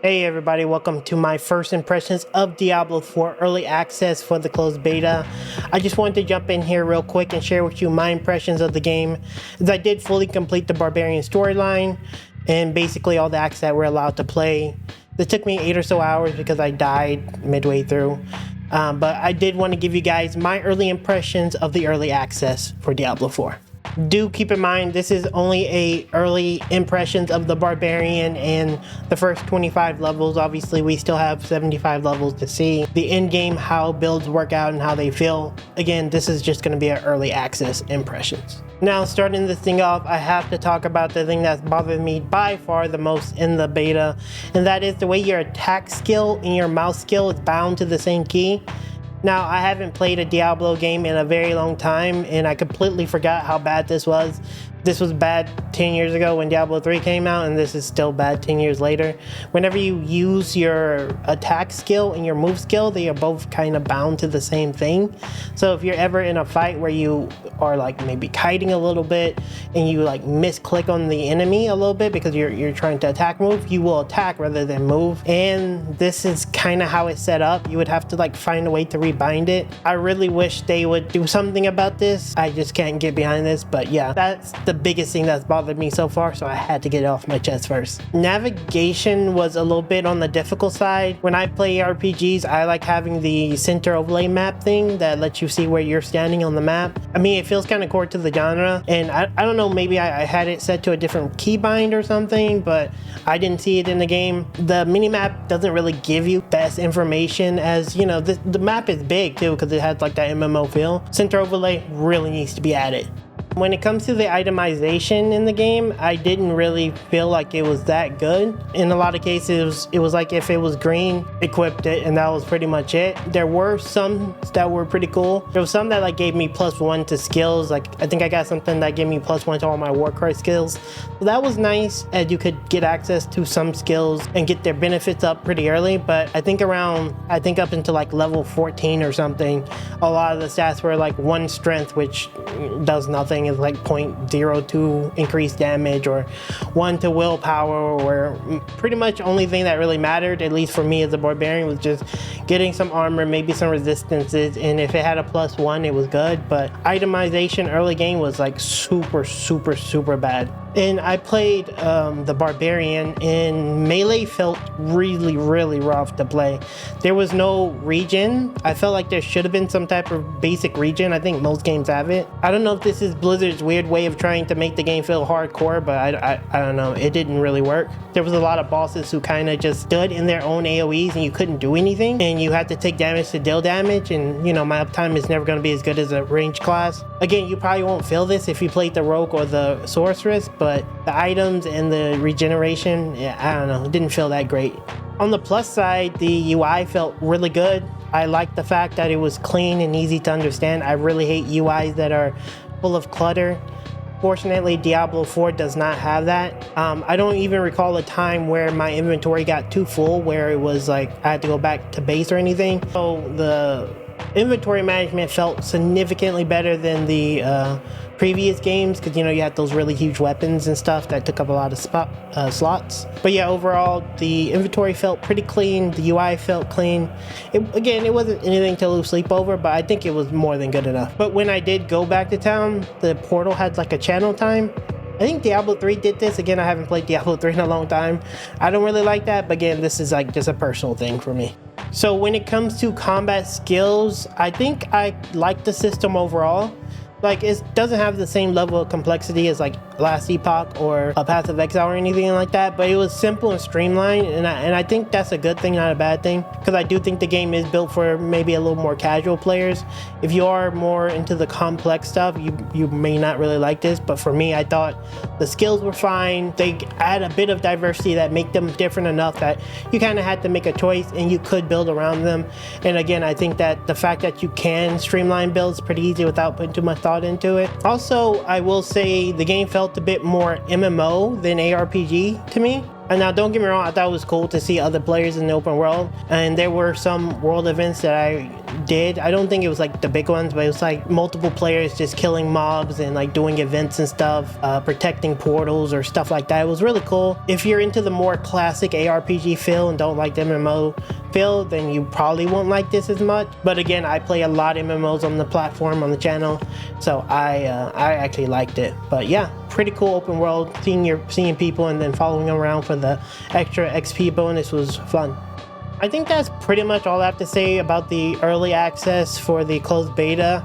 Hey everybody, welcome to my first impressions of Diablo 4 early access for the closed beta. I just wanted to jump in here real quick and share with you my impressions of the game, as I did fully complete the barbarian storyline and basically all the acts that we're allowed to play. It took me 8 or so hours because I died midway through, but I did want to give you guys my early impressions of the early access for Diablo 4. Do keep in mind this is only a early impressions of the barbarian and the first 25 levels. Obviously we still have 75 levels to see the end game, how builds work out and how they feel. Again, this is just going to be an early access impressions. Now, starting this thing off, I have to talk about the thing that's bothered me by far the most in the beta, and that is the way your attack skill and your mouse skill is bound to the same key. Now, I haven't played a Diablo game in a very long time, and I completely forgot how bad this was. This was bad 10 years ago when Diablo 3 came out, and this is still bad 10 years later. Whenever you use your attack skill and your move skill, they are both kind of bound to the same thing. So if you're ever in a fight where you are like maybe kiting a little bit and you like misclick on the enemy a little bit because you're trying to attack move, you will attack rather than move. And this is kind of how it's set up. You would have to like find a way to rebind it. I really wish they would do something about this. I just can't get behind this, but yeah, that's the biggest thing that's bothered me so far, so I had to get it off my chest first. Navigation was a little bit on the difficult side. When I play RPGs, I like having the center overlay map thing that lets you see where you're standing on the map. I mean, it feels kind of core to the genre, and I don't know, maybe I had it set to a different keybind or something, but I didn't see it in the game. The minimap doesn't really give you best information, as you know, the map is big too because it has like that MMO feel. Center overlay really needs to be added. When it comes to the itemization in the game, I didn't really feel like it was that good. In a lot of cases, it was like if it was green, equipped it, and that was pretty much it. There were some that were pretty cool. There was some that like gave me +1 to skills. Like I think I got something that gave me +1 to all my war card skills. So that was nice, as you could get access to some skills and get their benefits up pretty early. But I think up into like level 14 or something, a lot of the stats were like 1 strength, which does nothing. Is like 0.02 increased damage, or 1 to willpower, or pretty much only thing that really mattered, at least for me as a barbarian, was just getting some armor, maybe some resistances, and if it had a +1 it was good. But itemization early game was like super bad. And I played the barbarian, and melee felt really rough to play. There was no regen. I felt like there should have been some type of basic regen. I think most games have it. I don't know if this is Blizzard's weird way of trying to make the game feel hardcore, but I don't know. It didn't really work. There was a lot of bosses who kind of just stood in their own AoEs and you couldn't do anything, and you had to take damage to deal damage, and you know, my uptime is never going to be as good as a ranged class. Again, you probably won't feel this if you played the rogue or the sorceress, but the items and the regeneration, yeah, I don't know, it didn't feel that great. On the plus side, the UI felt really good. I liked the fact that it was clean and easy to understand. I really hate UIs that are full of clutter. Fortunately, Diablo 4 does not have that. I don't even recall a time where my inventory got too full, where it was like I had to go back to base or anything. So the inventory management felt significantly better than the previous games, because you know, you had those really huge weapons and stuff that took up a lot of slots. But yeah, overall the inventory felt pretty clean. The UI felt clean. Again, it wasn't anything to lose sleep over, but I think it was more than good enough. But when I did go back to town, the portal had like a channel time. I think Diablo 3 did this. Again, I haven't played Diablo 3 in a long time. I don't really like that, but again, this is like just a personal thing for me. So when it comes to combat skills, I think I like the system overall. Like, it doesn't have the same level of complexity as like Last Epoch or a Path of Exile or anything like that, but it was simple and streamlined, and I think that's a good thing, not a bad thing, because I do think the game is built for maybe a little more casual players. If you are more into the complex stuff, you may not really like this, but for me, I thought the skills were fine. They add a bit of diversity that make them different enough that you kind of had to make a choice and you could build around them. And again, I think that the fact that you can streamline builds pretty easy without putting too much thought into it. Also, I will say the game felt a bit more MMO than ARPG to me. And now, don't get me wrong, I thought it was cool to see other players in the open world, and there were some world events that I did. I don't think it was like the big ones, but it was like multiple players just killing mobs and like doing events and stuff, protecting portals or stuff like that. It was really cool. If you're into the more classic ARPG feel and don't like the MMO feel, then you probably won't like this as much. But again, I play a lot of MMOs on the platform, on the channel, so I actually liked it. But yeah, pretty cool open world. Seeing people and then following them around for the extra XP bonus was fun. I think that's pretty much all I have to say about the early access for the closed beta.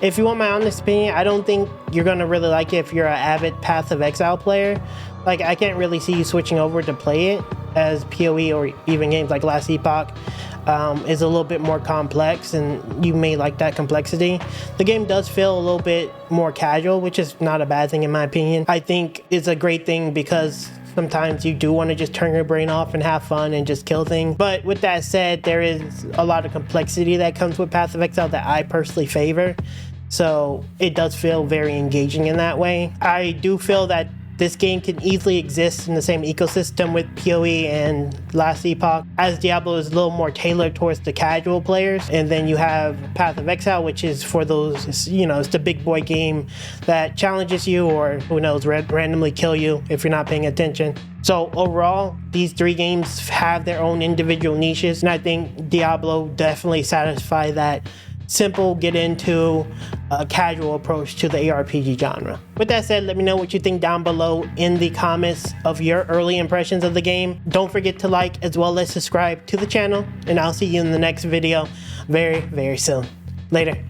If you want my honest opinion, I don't think you're gonna really like it if you're an avid Path of Exile player. Like, I can't really see you switching over to play it, as PoE or even games like Last Epoch is a little bit more complex, and you may like that complexity. The game does feel a little bit more casual, which is not a bad thing in my opinion. I think it's a great thing because sometimes you do want to just turn your brain off and have fun and just kill things. But with that said, there is a lot of complexity that comes with Path of Exile that I personally favor. So it does feel very engaging in that way. I do feel that this game can easily exist in the same ecosystem with PoE and Last Epoch, as Diablo is a little more tailored towards the casual players. And then you have Path of Exile, which is for those, you know, it's the big boy game that challenges you, or who knows, randomly kill you if you're not paying attention. So overall, these three games have their own individual niches, and I think Diablo definitely satisfies that simple, get into a casual approach to the ARPG genre. With that said, let me know what you think down below in the comments of your early impressions of the game. Don't forget to like as well as subscribe to the channel, and I'll see you in the next video very, very soon. Later.